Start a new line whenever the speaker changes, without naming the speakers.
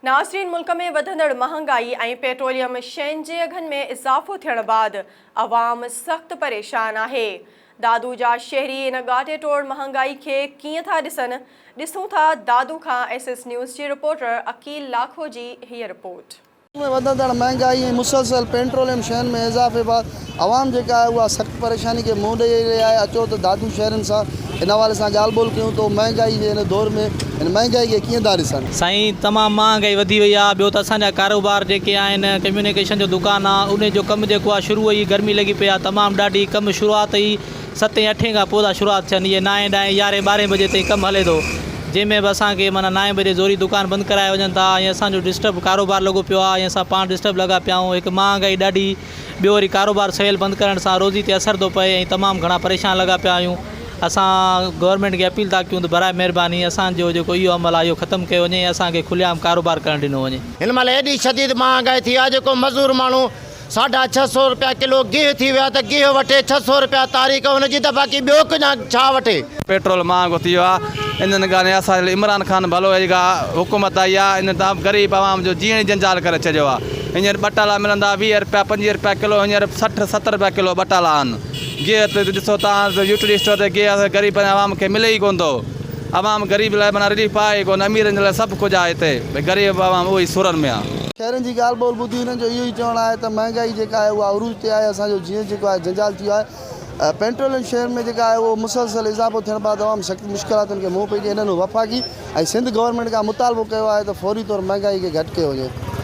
नाज़रीन, मुल्क में वधंदड़ महंगाई और पेट्रोलियम शयुनि जे अघनि में इज़ाफ़ो थियण बाद अवाम सख़्त परेशान है। दादू जा शहरी इन गाटे टोड़ महंगाई के कीअं था ॾिसनि, ॾिसूं था दादू खां SS न्यूज़ जी रिपोर्टर अकील लाखो जी हीअ रिपोर्ट।
में वधंदड़ महंगाई ऐं मुसलसल पेट्रोलियम शयुनि में इज़ाफ़े बाद आवाम जेका आहे उहा सख़्त परेशानी के मुंहुं ॾेई रही आहे। अचो त दादू शहरनि सां इन हवाले सां ॻाल्हि ॿोल कयूं तो महंगाई जे इन दौर में इन महंगाई के कीअं था ॾिसनि।
साईं तमामु महंगाई वधी वई आहे। ॿियो त असांजा कारोबार जेके आहिनि, कम्युनिकेशन जो दुकान आहे, उन जो कमु जेको आहे शुरू ई गर्मी लॻी पई आहे, तमामु ॾाढी कमु शुरूआत ई 7-8 खां पोइ था शुरूआत थियनि। इहे 9, 10, 11, 12 बजे ताईं कमु हले थो, जंहिंमें बि असांखे माना 9 बजे ज़ोरी दुकान बंदि कराए वञनि था ऐं असांजो डिस्टर्ब कारोबार लॻो पियो आहे ऐं असां पाण डिस्टर्ब लॻा पिया आहियूं। हिकु महांगाई ॾाढी, ॿियो वरी कारोबार सवेल बंदि करण सां रोज़ी ते असर थो पए ऐं तमामु घणा परेशान लॻा पिया आहियूं। असां गवर्नमेंट खे अपील था कयूं त बराए महिरबानी असांजो जेको इहो अमल आहे इहो ख़तमु कयो वञे, असांखे खुलियाम कारोबार करणु ॾिनो वञे।
हिन महिल एॾी शदीद महांगाई थी आहे, जेको मज़दूर माण्हू 650 रुपया किलो गिह थी वियो आहे त गिह वठे 600 रुपया तारीख़, हुनजी त बाक़ी ॿियो कुझु छा वठे।
पेट्रोल महांगो थी वियो आहे। इन्हनि ॻाल्हि असां इमरान ख़ान भलो जेका हुकूमत आई आहे, इन तव्हां ग़रीब आवाम जो जीअं जंजाल करे छॾियो आहे। हींअर बटाला मिलंदा 20 रुपया 25 रुपया किलो, हींअर 60-70 रुपया किलो बटाला आहिनि। गिह ते ॾिसो तव्हां यूटिलिटी स्टोर ते गिह ग़रीब आवाम खे मिले ई कोन थो। आवाम ग़रीब लाइ माना रिलीफ आहे कोन, अमीरनि जे लाइ सभु कुझु आहे हिते, भई ग़रीब आवाम उहो ई सुरनि में आहे।
शहरनि जी ॻाल्हि ॿोल ॿुधी हुननि जो इहो ई चवणु आहे त महांगाई जेका आहे उहा अरूज ते आहे। असांजो जीअं जेको आहे जंजाल थी वियो आहे। पेट्रोलियम शहर में जेका आहे उहो मुसलसल इज़ाफ़ो थियण बाद तमामु सख़्त मुश्किलातुनि खे मुंहुं पई ॾिए। इन्हनि वफ़ाक़ी ऐं सिंध गवर्नमेंट खां मुतालबो कयो आहे त फौरी तौरु महांगाई खे घटि कयो वञे।